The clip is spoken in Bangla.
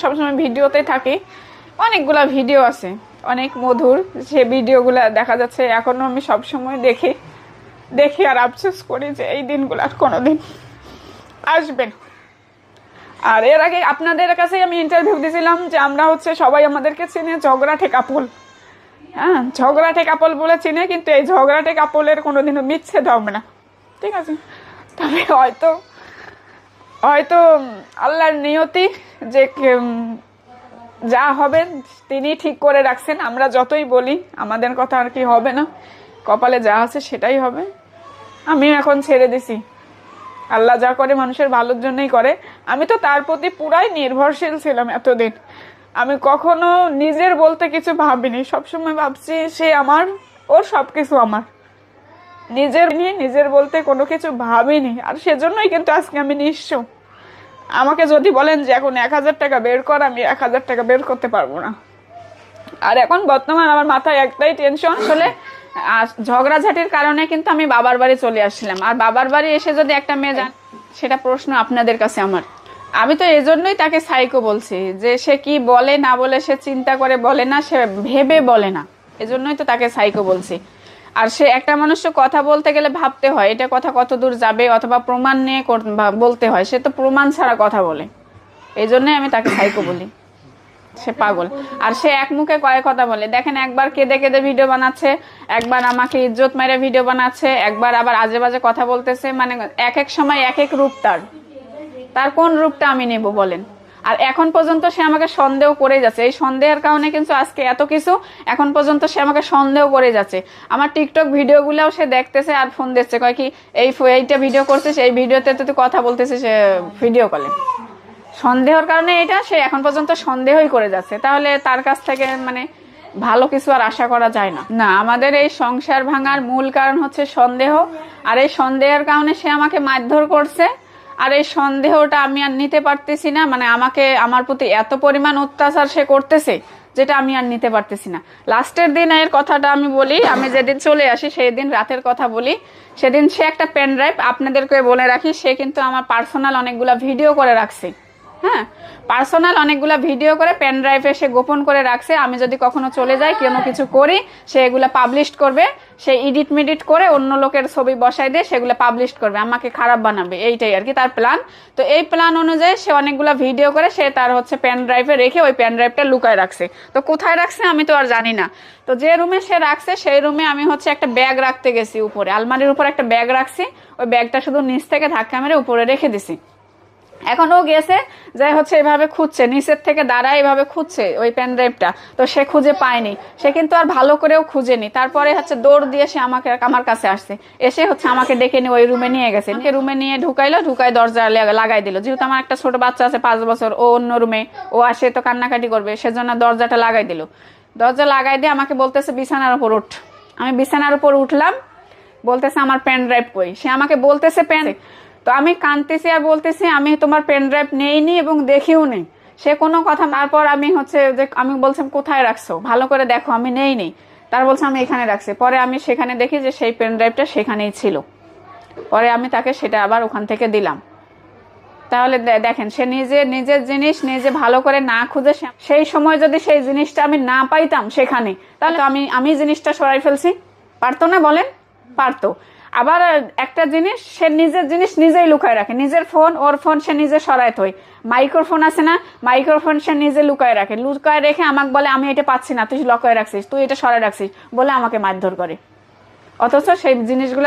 সবসময় ভিডিওতে থাকি, অনেকগুলা ভিডিও আছে অনেক মধুর, সে ভিডিওগুলা দেখা যাচ্ছে এখনো আমি সবসময় দেখি আর আফসোস করি যে এই দিনগুলো আর কোনোদিন আসবে না। আর এর আগে আপনাদের কাছে আমি ইন্টারভিউ দিয়েছিলাম যে আমরা হচ্ছে সবাই আমাদেরকে চিনে ঝগড়াটে কাপল, হ্যাঁ ঝগড়াটে কাপল বলে চিনে, কিন্তু এই ঝগড়াটে কাপলের কোনোদিনও বিচ্ছেদ হবে না, ঠিক আছে। তবে হয়তো আল্লাহর নিয়তি যে যা হবে তিনি ঠিক করে রাখছেন। আমরা যতই বলি আমাদের কথা আর কি হবে না, কপালে যা আছে সেটাই হবে। আমি এখন ছেড়ে দিছি, আল্লাহ যা করে মানুষের ভালোর জন্যই করে। আমি তো তার প্রতি পুরাই নির্ভরশীল ছিলাম এতদিন। আমি কখনো নিজের বলতে কিছু ভাবিনি, সবসময় ভাবছি সে আমার, ওর সবকিছু আমার, নিজের বলতে কোনো কিছু ভাবিনি। আর সেজন্যই কিন্তু আজকে আমি নিঃস্ব। আমাকে যদি বলেন যে এখন 1000 টাকা বের কর, আমি 1000 টাকা বের করতে পারবো না। আর এখন বর্তমান আমার মাথায় একটাই টেনশন, আসলে ঝগড়াঝাটির কারণে কিন্তু আমি বাবার বাড়ি চলে আসছিলাম। আর বাবার বাড়ি এসে যদি একটা মেয়ে যান, সেটা প্রশ্ন আপনাদের কাছে আমার। আমি তো এজন্যই তাকে সাইকো বলছি, যে সে কি বলে না বলে সে চিন্তা করে বলে না, সে ভেবে বলে না, এজন্যই তো তাকে সাইকো বলছি। আর সে একটা মানুষকে কথা বলতে গেলে ভাবতে হয় এটা কথা কত দূর যাবে, অথবা প্রমাণ নিয়ে বলতে হয়, সে তো প্রমাণ ছাড়া কথা বলে, এই জন্যই আমি তাকে সাইকো বলি। সে পাগল, আর সে এক মুখে কয়েক কথা বলে। দেখেন, একবার কেঁদে কেঁদে ভিডিও বানাচ্ছে, একবার আমাকে ইজ্জত মেরে ভিডিও বানাচ্ছে, একবার আবার আজে বাজে কথা বলতেছে। মানে এক এক সময় এক এক রূপ তার কোন রূপটা আমি নেব বলেন? আর এখন পর্যন্ত সে আমাকে সন্দেহ করে যাচ্ছে। এই সন্দেহের কারণে কিন্তু আজকে এত কিছু, এখন পর্যন্ত সে আমাকে সন্দেহ করে যাচ্ছে। আমার টিকটক ভিডিওগুলোও সে দেখতেছে আর ফোন দিচ্ছে, কয় কি এইটা ভিডিও করছিস, এই ভিডিওতে তো তুই কথা বলতেছিস ভিডিও কলে। সন্দেহের কারণে এটা সে এখন পর্যন্ত সন্দেহই করে যাচ্ছে। তাহলে তার কাছ থেকে মানে ভালো কিছু আর আশা করা যায় না। না, আমাদের এই সংসার ভাঙার মূল কারণ হচ্ছে সন্দেহ। আর এই সন্দেহের কারণে সে আমাকে মারধর করছে। আর এই সন্দেহটা আমি আর নিতে পারতেছি না, মানে আমার প্রতি এত পরিমাণ অত্যাচার সে করতেছে যেটা আমি আর নিতে পারতেছি না। লাস্টের দিন এর কথাটা আমি বলি, আমি যেদিন চলে আসি সেই দিন রাতের কথা বলি। সেদিন সে একটা পেন ড্রাইভ, আপনাদেরকে বলে রাখি, সে কিন্তু আমার পার্সোনাল অনেকগুলা ভিডিও করে রাখছে। হ্যাঁ, পার্সোনাল অনেকগুলা ভিডিও করে পেন ড্রাইভে সে গোপন করে রাখছে। আমি যদি কখনো চলে যাই, কোনো কিছু করি, সে এগুলা পাবলিশ করবে। সে এডিট করে অন্য লোকের ছবি বসাই দিয়ে সেগুলো পাবলিশ করবে, আমাকে খারাপ বানাবে, এইটাই আর কি তার প্ল্যান। তো এই প্ল্যান অনুযায়ী সে অনেকগুলা ভিডিও করে সে তার হচ্ছে পেন ড্রাইভে রেখে ওই পেন ড্রাইভটা লুকায় রাখছে। তো কোথায় রাখছে আমি তো আর জানি না। তো যে রুমে সে রাখছে সেই রুমে আমি হচ্ছে একটা ব্যাগ রাখতে গেছি, উপরে আলমারির উপর একটা ব্যাগ রাখছি। ওই ব্যাগটা শুধু নিচ থেকে ধাক্কা মেরে উপরে রেখে দিছি। এখন ও গেছে, যাই হচ্ছে এভাবে খুঁজছে, নিচের থেকে দাঁড়ায় এভাবে খুঁজছে ওই পেন ড্রাইভটা। তো সে খুঁজে পায়নি, সে কিন্তু আর ভালো করেও খুঁজেনি। তারপরে হচ্ছে দৌড় দিয়ে সে আমার কাছে আসছে, এসে হচ্ছে আমাকে ডেকে নিয়ে ওই রুমে নিয়ে গেছে। রুমে নিয়ে ঢুকাই দরজা লাগাই দিল। যেহেতু আমার একটা ছোট বাচ্চা আছে 5 বছর, ও অন্য রুমে, ও আসে তো কান্নাকাটি করবে, সেজন্য দরজাটা লাগাই দিল। দরজা লাগাই দিয়ে আমাকে বলতেছে বিছানার উপর উঠ। আমি বিছানার উপর উঠলাম, বলতেছে আমার পেন ড্রাইভ কই। সে আমাকে বলতেছে তো আমি কাঁদতেছি আর বলতেছি আমি তোমার পেন ড্রাইভ নেইনি এবং দেখিও নেই। সে কোনো কথা, তারপর আমি হচ্ছে যে আমি বলছিলাম কোথায় রাখছো, ভালো করে দেখো, আমি নেইনি। তার বলছে আমি এখানে রাখছি। পরে আমি সেখানে দেখি যে সেই পেন ড্রাইভটা সেখানেই ছিল। পরে আমি তাকে সেটা আবার ওখান থেকে দিলাম। তাহলে দেখেন, সে নিজের জিনিস নিজে ভালো করে না খুঁজে, সেই সময় যদি সেই জিনিসটা আমি না পাইতাম সেখানে, তাহলে আমি জিনিসটা সরাই ফেলছি, পারতো না বলেন? পারতো। আবার একটা জিনিস, সে নিজের জিনিস নিজেই লুকায় রাখে। নিজের ফোন, ওর ফোন সে নিজে সরায় থই। মাইক্রোফোন আছে না, মাইক্রোফোন সে নিজে লুকায় রেখে আমাকে বলে আমি এটা পাচ্ছি না, তুই লুকায় রাখছিস, তুই এটা সরাই রাখছিস বলে আমাকে মারধর করে। অথচ সেই জিনিসগুলো